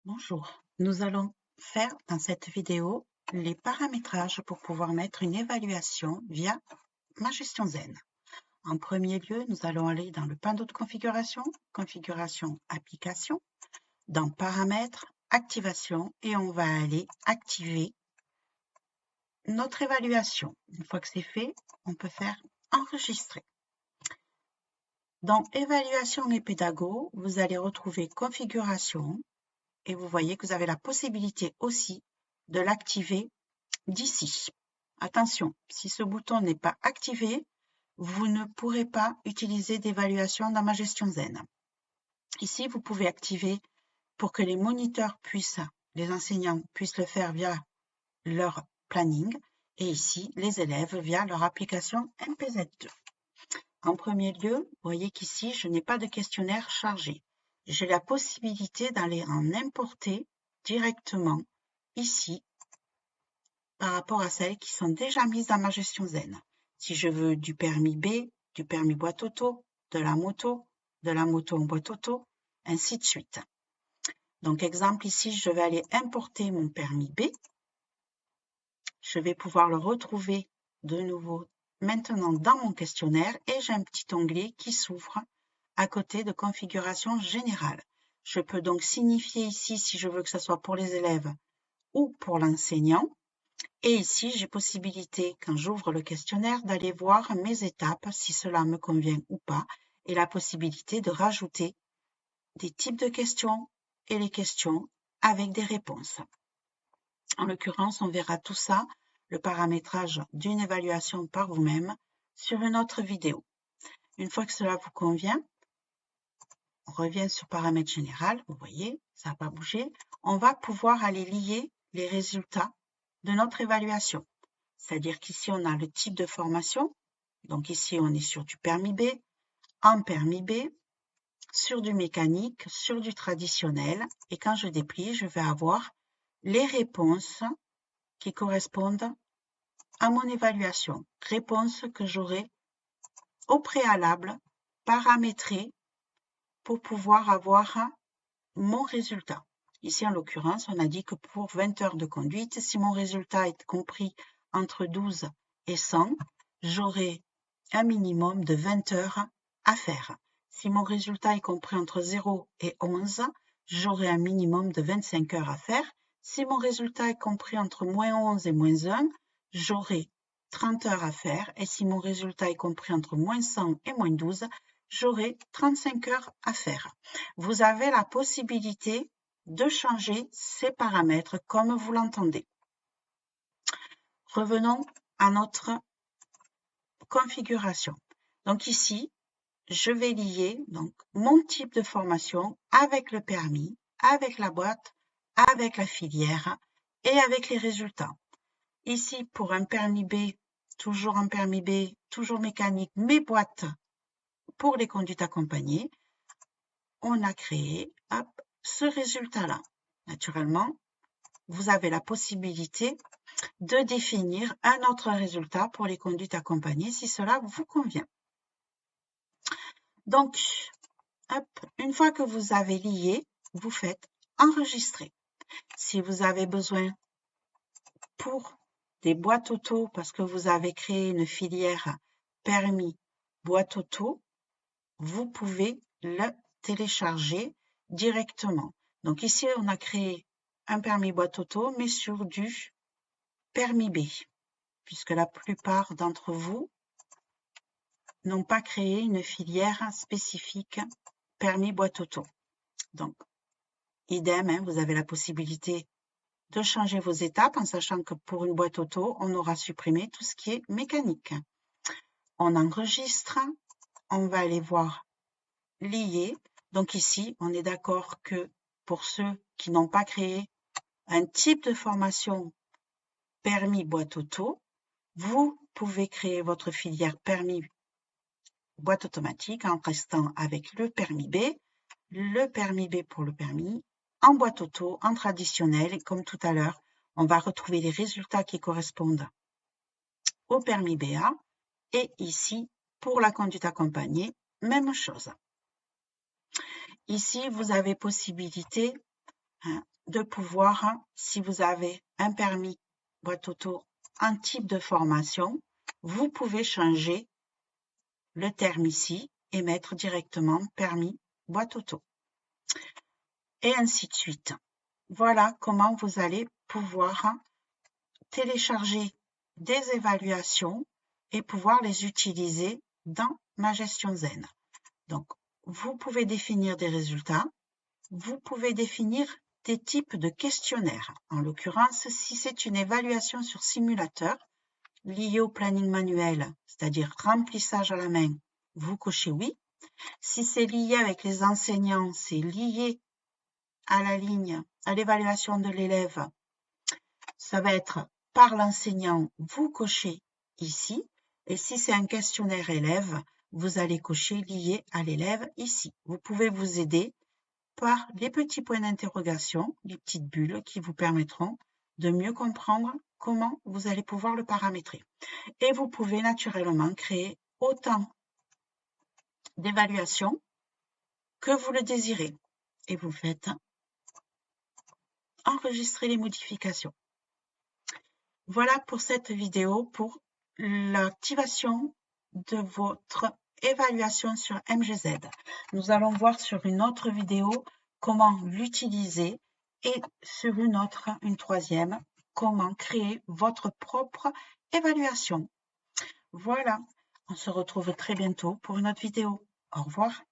Bonjour, nous allons faire dans cette vidéo les paramétrages pour pouvoir mettre une évaluation via Ma Gestion Zen. En premier lieu, nous allons aller dans le panneau de configuration, configuration application, dans paramètres, activation et on va aller activer notre évaluation. Une fois que c'est fait, on peut faire enregistrer. Dans évaluation et pédago, vous allez retrouver configuration et vous voyez que vous avez la possibilité aussi de l'activer d'ici. Attention, si ce bouton n'est pas activé, vous ne pourrez pas utiliser d'évaluation dans Ma Gestion Zen. Ici, vous pouvez activer pour que les moniteurs les enseignants puissent le faire via leur planning et ici, les élèves via leur application MPZ2. En premier lieu, vous voyez qu'ici, je n'ai pas de questionnaire chargé. J'ai la possibilité d'aller en importer directement ici par rapport à celles qui sont déjà mises dans Ma Gestion Zen. Si je veux du permis B, du permis boîte auto, de la moto en boîte auto, ainsi de suite. Donc, exemple ici, je vais aller importer mon permis B. Je vais pouvoir le retrouver de nouveau maintenant dans mon questionnaire et j'ai un petit onglet qui s'ouvre à côté de configuration générale. Je peux donc signifier ici si je veux que ce soit pour les élèves ou pour l'enseignant. Et ici, j'ai possibilité, quand j'ouvre le questionnaire, d'aller voir mes étapes, si cela me convient ou pas, et la possibilité de rajouter des types de questions et les questions avec des réponses. En l'occurrence, on verra tout ça, le paramétrage d'une évaluation par vous-même, sur une autre vidéo. Une fois que cela vous convient, on revient sur paramètres général, vous voyez, ça n'a pas bougé. On va pouvoir aller lier les résultats de notre évaluation. C'est-à-dire qu'ici, on a le type de formation. Donc ici, on est sur du permis B, en permis B, sur du mécanique, sur du traditionnel. Et quand je déplie, je vais avoir les réponses qui correspondent à mon évaluation. Réponses que j'aurai au préalable paramétrées pour pouvoir avoir mon résultat. Ici, en l'occurrence, on a dit que pour 20 heures de conduite, si mon résultat est compris entre 12 et 100, j'aurai un minimum de 20 heures à faire. Si mon résultat est compris entre 0 et 11, j'aurai un minimum de 25 heures à faire. Si mon résultat est compris entre moins 11 et moins 1, j'aurai 30 heures à faire. Et si mon résultat est compris entre moins 100 et moins 12, j'aurai 35 heures à faire. Vous avez la possibilité de changer ces paramètres comme vous l'entendez. Revenons à notre configuration. Donc ici, je vais lier donc, mon type de formation avec le permis, avec la boîte, avec la filière et avec les résultats. Ici, pour un permis B, toujours un permis B, toujours mécanique, mais boîte pour les conduites accompagnées, on a créé ce résultat-là. Naturellement, vous avez la possibilité de définir un autre résultat pour les conduites accompagnées si cela vous convient. Donc, une fois que vous avez lié, vous faites enregistrer. Si vous avez besoin pour des boîtes auto, parce que vous avez créé une filière permis boîte auto, vous pouvez le télécharger directement. Donc ici, on a créé un permis boîte auto, mais sur du permis B, puisque la plupart d'entre vous n'ont pas créé une filière spécifique permis boîte auto. Donc, idem, vous avez la possibilité de changer vos étapes en sachant que pour une boîte auto, on aura supprimé tout ce qui est mécanique. On enregistre, on va aller voir lier. Donc ici, on est d'accord que pour ceux qui n'ont pas créé un type de formation permis boîte auto, vous pouvez créer votre filière permis boîte automatique en restant avec le permis B pour le permis, en boîte auto, en traditionnel, et comme tout à l'heure, on va retrouver les résultats qui correspondent au permis BA, et ici, pour la conduite accompagnée, même chose. Ici, vous avez possibilité de pouvoir, si vous avez un permis boîte auto, un type de formation, vous pouvez changer le terme ici et mettre directement permis boîte auto. Et ainsi de suite. Voilà comment vous allez pouvoir télécharger des évaluations et pouvoir les utiliser dans Ma Gestion Zen. Donc, vous pouvez définir des résultats, vous pouvez définir des types de questionnaires. En l'occurrence, si c'est une évaluation sur simulateur liée au planning manuel, c'est-à-dire remplissage à la main, vous cochez oui. Si c'est lié avec les enseignants, c'est lié à la ligne, à l'évaluation de l'élève, ça va être par l'enseignant, vous cochez ici. Et si c'est un questionnaire élève, vous allez cocher lié à l'élève ici. Vous pouvez vous aider par les petits points d'interrogation, les petites bulles qui vous permettront de mieux comprendre comment vous allez pouvoir le paramétrer. Et vous pouvez naturellement créer autant d'évaluations que vous le désirez. Et vous faites enregistrer les modifications. Voilà pour cette vidéo pour l'activation de votre évaluation sur MGZ. Nous allons voir sur une autre vidéo comment l'utiliser et sur une troisième, comment créer votre propre évaluation. Voilà, on se retrouve très bientôt pour une autre vidéo. Au revoir.